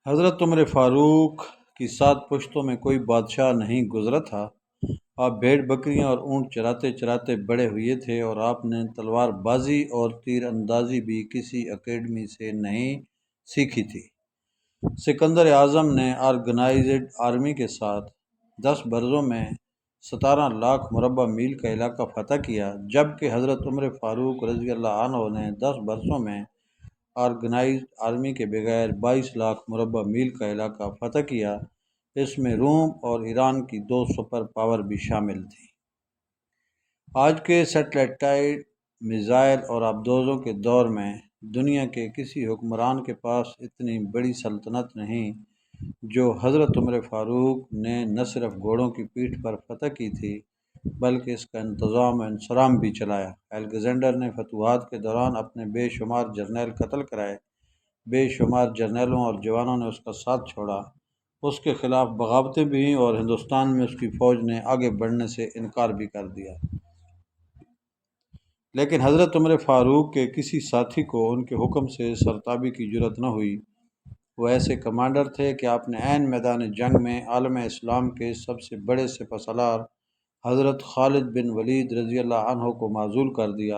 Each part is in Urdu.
حضرت عمر فاروق کی 7 پشتوں میں کوئی بادشاہ نہیں گزرا تھا۔ آپ بھیڑ بکریاں اور اونٹ چراتے چراتے بڑے ہوئے تھے اور آپ نے تلوار بازی اور تیر اندازی بھی کسی اکیڈمی سے نہیں سیکھی تھی۔ سکندر اعظم نے آرگنائزڈ آرمی کے ساتھ 10 برسوں میں 17 لاکھ مربع میل کا علاقہ فتح کیا، جبکہ حضرت عمر فاروق رضی اللہ عنہ نے 10 برسوں میں آرگنائزڈ آرمی کے بغیر 22 لاکھ مربع میل کا علاقہ فتح کیا۔ اس میں روم اور ایران کی 2 سپر پاور بھی شامل تھیں۔ آج کے سیٹلائٹ میزائل اور آبدوزوں کے دور میں دنیا کے کسی حکمران کے پاس اتنی بڑی سلطنت نہیں جو حضرت عمر فاروق نے نہ صرف گھوڑوں کی پیٹھ پر فتح کی تھی بلکہ اس کا انتظام و انصرام بھی چلایا۔ الیگزینڈر نے فتوحات کے دوران اپنے بے شمار جرنیل قتل کرائے، بے شمار جرنیلوں اور جوانوں نے اس کا ساتھ چھوڑا، اس کے خلاف بغاوتیں بھی ہوئیں اور ہندوستان میں اس کی فوج نے آگے بڑھنے سے انکار بھی کر دیا۔ لیکن حضرت عمر فاروق کے کسی ساتھی کو ان کے حکم سے سرتابی کی جرأت نہ ہوئی۔ وہ ایسے کمانڈر تھے کہ آپ نے عین میدان جنگ میں عالم اسلام کے سب سے بڑے سپہ سالار حضرت خالد بن ولید رضی اللہ عنہ کو معزول کر دیا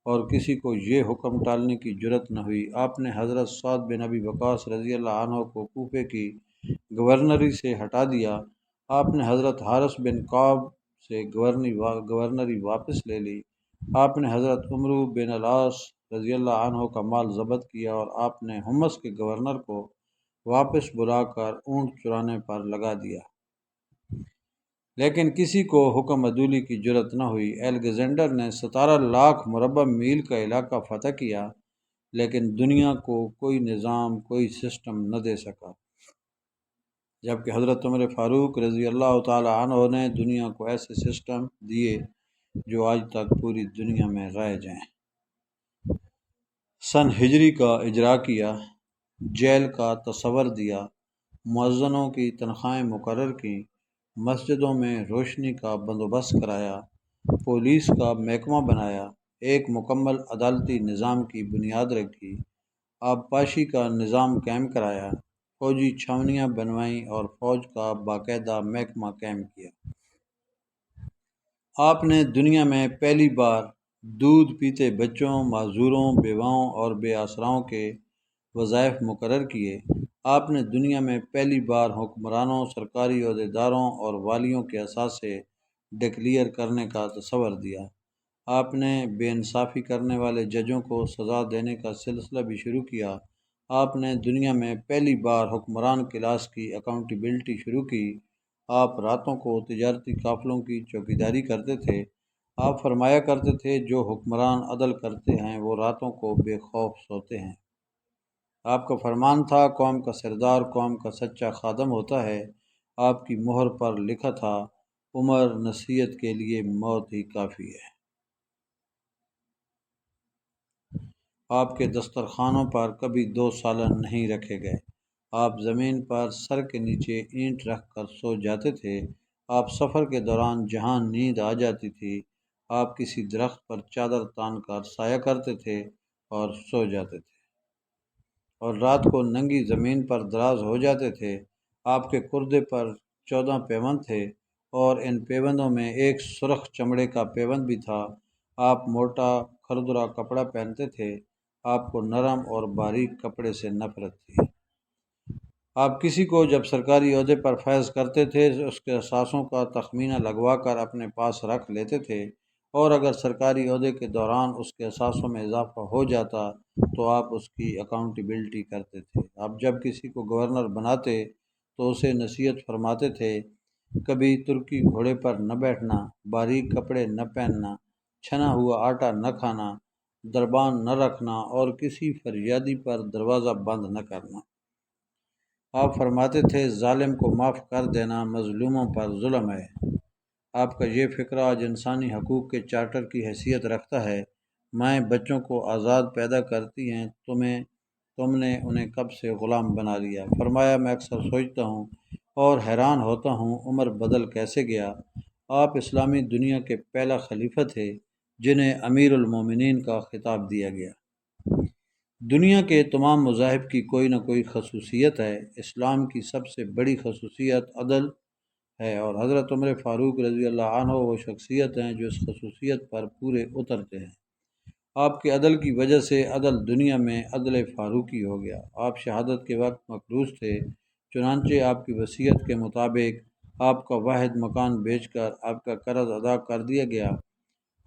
اور کسی کو یہ حکم ٹالنے کی جرأت نہ ہوئی۔ آپ نے حضرت سعد بن ابی وقاص رضی اللہ عنہ کو کوفے کی گورنری سے ہٹا دیا۔ آپ نے حضرت حارث بن کعب سے گورنری واپس لے لی۔ آپ نے حضرت عمرو بن العاص رضی اللہ عنہ کا مال ضبط کیا اور آپ نے حمص کے گورنر کو واپس بلا کر اونٹ چرانے پر لگا دیا۔ لیکن کسی کو حکم عدولی کی جرأت نہ ہوئی۔ الیگزینڈر نے 17 لاکھ مربع میل کا علاقہ فتح کیا، لیکن دنیا کو کوئی نظام، کوئی سسٹم نہ دے سکا، جبکہ حضرت عمر فاروق رضی اللہ تعالی عنہ نے دنیا کو ایسے سسٹم دیے جو آج تک پوری دنیا میں رائج ہیں۔ سن ہجری کا اجرا کیا، جیل کا تصور دیا، مؤذنوں کی تنخواہیں مقرر کیں، مسجدوں میں روشنی کا بندوبست کرایا، پولیس کا محکمہ بنایا، ایک مکمل عدالتی نظام کی بنیاد رکھی، آبپاشی کا نظام قائم کرایا، فوجی چھاونیاں بنوائیں اور فوج کا باقاعدہ محکمہ قائم کیا۔ آپ نے دنیا میں پہلی بار دودھ پیتے بچوں، معذوروں، بیواؤں اور بے آسراؤں کے وظائف مقرر کیے۔ آپ نے دنیا میں پہلی بار حکمرانوں، سرکاری عہدیداروں اور والیوں کے اثاثے ڈکلیئر کرنے کا تصور دیا۔ آپ نے بے انصافی کرنے والے ججوں کو سزا دینے کا سلسلہ بھی شروع کیا۔ آپ نے دنیا میں پہلی بار حکمران کلاس کی اکاؤنٹیبلٹی شروع کی۔ آپ راتوں کو تجارتی قافلوں کی چوکیداری کرتے تھے۔ آپ فرمایا کرتے تھے جو حکمران عدل کرتے ہیں وہ راتوں کو بے خوف سوتے ہیں۔ آپ کا فرمان تھا قوم کا سردار قوم کا سچا خادم ہوتا ہے۔ آپ کی مہر پر لکھا تھا عمر نصیحت کے لیے موت ہی کافی ہے۔ آپ کے دسترخوانوں پر کبھی 2 سالن نہیں رکھے گئے۔ آپ زمین پر سر کے نیچے اینٹ رکھ کر سو جاتے تھے۔ آپ سفر کے دوران جہاں نیند آ جاتی تھی آپ کسی درخت پر چادر تان کر سایہ کرتے تھے اور سو جاتے تھے، اور رات کو ننگی زمین پر دراز ہو جاتے تھے۔ آپ کے کردے پر 14 پیوند تھے اور ان پیوندوں میں ایک سرخ چمڑے کا پیوند بھی تھا۔ آپ موٹا کھردرا کپڑا پہنتے تھے۔ آپ کو نرم اور باریک کپڑے سے نفرت تھی۔ آپ کسی کو جب سرکاری عہدے پر فیض کرتے تھے اس کے اثاثوں کا تخمینہ لگوا کر اپنے پاس رکھ لیتے تھے، اور اگر سرکاری عہدے کے دوران اس کے اثاثوں میں اضافہ ہو جاتا تو آپ اس کی اکاؤنٹیبلٹی کرتے تھے۔ آپ جب کسی کو گورنر بناتے تو اسے نصیحت فرماتے تھے کبھی ترکی گھوڑے پر نہ بیٹھنا، باریک کپڑے نہ پہننا، چھنا ہوا آٹا نہ کھانا، دربان نہ رکھنا اور کسی فریادی پر دروازہ بند نہ کرنا۔ آپ فرماتے تھے ظالم کو معاف کر دینا مظلوموں پر ظلم ہے۔ آپ کا یہ فقرہ آج انسانی حقوق کے چارٹر کی حیثیت رکھتا ہے۔ مائیں بچوں کو آزاد پیدا کرتی ہیں، تم نے انہیں کب سے غلام بنا لیا۔ فرمایا میں اکثر سوچتا ہوں اور حیران ہوتا ہوں عمر بدل کیسے گیا۔ آپ اسلامی دنیا کے پہلا خلیفہ تھے جنہیں امیر المومنین کا خطاب دیا گیا۔ دنیا کے تمام مذاہب کی کوئی نہ کوئی خصوصیت ہے، اسلام کی سب سے بڑی خصوصیت عدل ہے، اور حضرت عمر فاروق رضی اللہ عنہ وہ شخصیت ہیں جو اس خصوصیت پر پورے اترتے ہیں۔ آپ کے عدل کی وجہ سے عدل دنیا میں عدل فاروقی ہو گیا۔ آپ شہادت کے وقت مقروض تھے، چنانچہ آپ کی وصیت کے مطابق آپ کا واحد مکان بیچ کر آپ کا قرض ادا کر دیا گیا،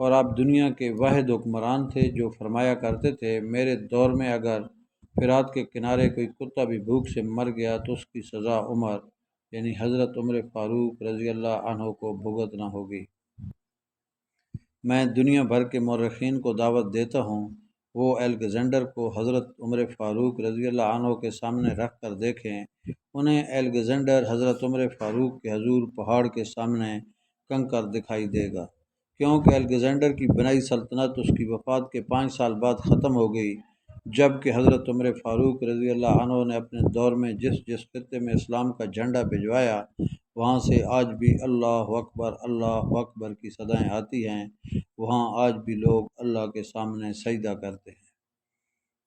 اور آپ دنیا کے واحد حکمران تھے جو فرمایا کرتے تھے، میرے دور میں اگر فرات کے کنارے کوئی کتا بھی بھوک سے مر گیا تو اس کی سزا عمر یعنی حضرت عمر فاروق رضی اللہ عنہ کو بھگتنا ہوگی۔ میں دنیا بھر کے مورخین کو دعوت دیتا ہوں، وہ الیگزینڈر کو حضرت عمر فاروق رضی اللہ عنہ کے سامنے رکھ کر دیکھیں۔ انہیں الیگزینڈر حضرت عمر فاروق کے حضور پہاڑ کے سامنے کنکر دکھائی دے گا، کیونکہ الیگزینڈر کی بنائی سلطنت اس کی وفات کے 5 سال بعد ختم ہو گئی، جبکہ حضرت عمر فاروق رضی اللہ عنہ نے اپنے دور میں جس جس خطے میں اسلام کا جھنڈا بھجوایا، وہاں سے آج بھی اللہ اکبر کی صدائیں آتی ہیں، وہاں آج بھی لوگ اللہ کے سامنے سجدہ کرتے ہیں۔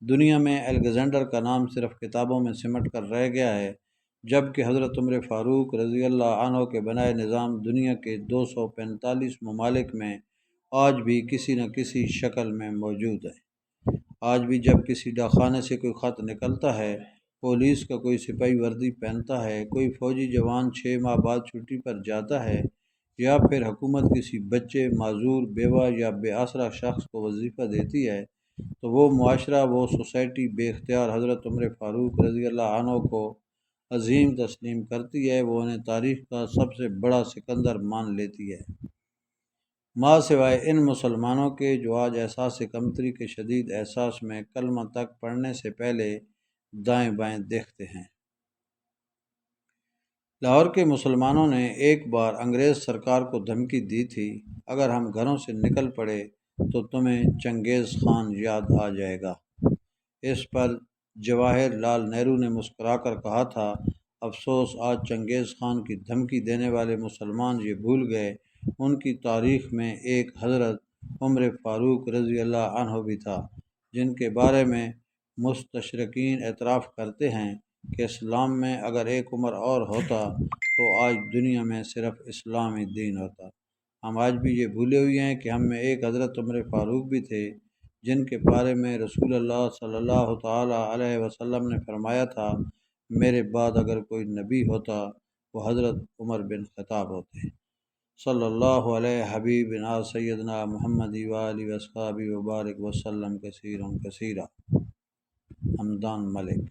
دنیا میں الیگزینڈر کا نام صرف کتابوں میں سمٹ کر رہ گیا ہے، جبکہ حضرت عمر فاروق رضی اللہ عنہ کے بنائے نظام دنیا کے 245 ممالک میں آج بھی کسی نہ کسی شکل میں موجود ہے۔ آج بھی جب کسی ڈاکخانے سے کوئی خط نکلتا ہے، پولیس کا کوئی سپاہی وردی پہنتا ہے، کوئی فوجی جوان 6 ماہ بعد چھٹی پر جاتا ہے، یا پھر حکومت کسی بچے، معذور، بیوہ یا بے آسرا شخص کو وظیفہ دیتی ہے، تو وہ معاشرہ، وہ سوسائٹی بے اختیار حضرت عمر فاروق رضی اللہ عنہ کو عظیم تسلیم کرتی ہے، وہ انہیں تاریخ کا سب سے بڑا سکندر مان لیتی ہے، ماں سوائے ان مسلمانوں کے جو آج احساس کمتری کے شدید احساس میں کلمہ تک پڑھنے سے پہلے دائیں بائیں دیکھتے ہیں۔ لاہور کے مسلمانوں نے ایک بار انگریز سرکار کو دھمکی دی تھی، اگر ہم گھروں سے نکل پڑے تو تمہیں چنگیز خان یاد آ جائے گا۔ اس پر جواہر لال نہرو نے مسکرا کر کہا تھا، افسوس آج چنگیز خان کی دھمکی دینے والے مسلمان یہ بھول گئے، ان کی تاریخ میں ایک حضرت عمر فاروق رضی اللہ عنہ بھی تھا، جن کے بارے میں مستشرقین اعتراف کرتے ہیں کہ اسلام میں اگر ایک عمر اور ہوتا تو آج دنیا میں صرف اسلامی دین ہوتا۔ ہم آج بھی یہ بھولے ہوئے ہیں کہ ہم میں ایک حضرت عمر فاروق بھی تھے، جن کے بارے میں رسول اللہ صلی اللہ تعالیٰ علیہ وسلم نے فرمایا تھا، میرے بعد اگر کوئی نبی ہوتا وہ حضرت عمر بن خطاب ہوتے۔ صلی اللہ علیہ حبیبنا سیدنا محمد وآلہ وصحبہ وبارک وسلم کثیرا کثیرا۔ حمدان ملک۔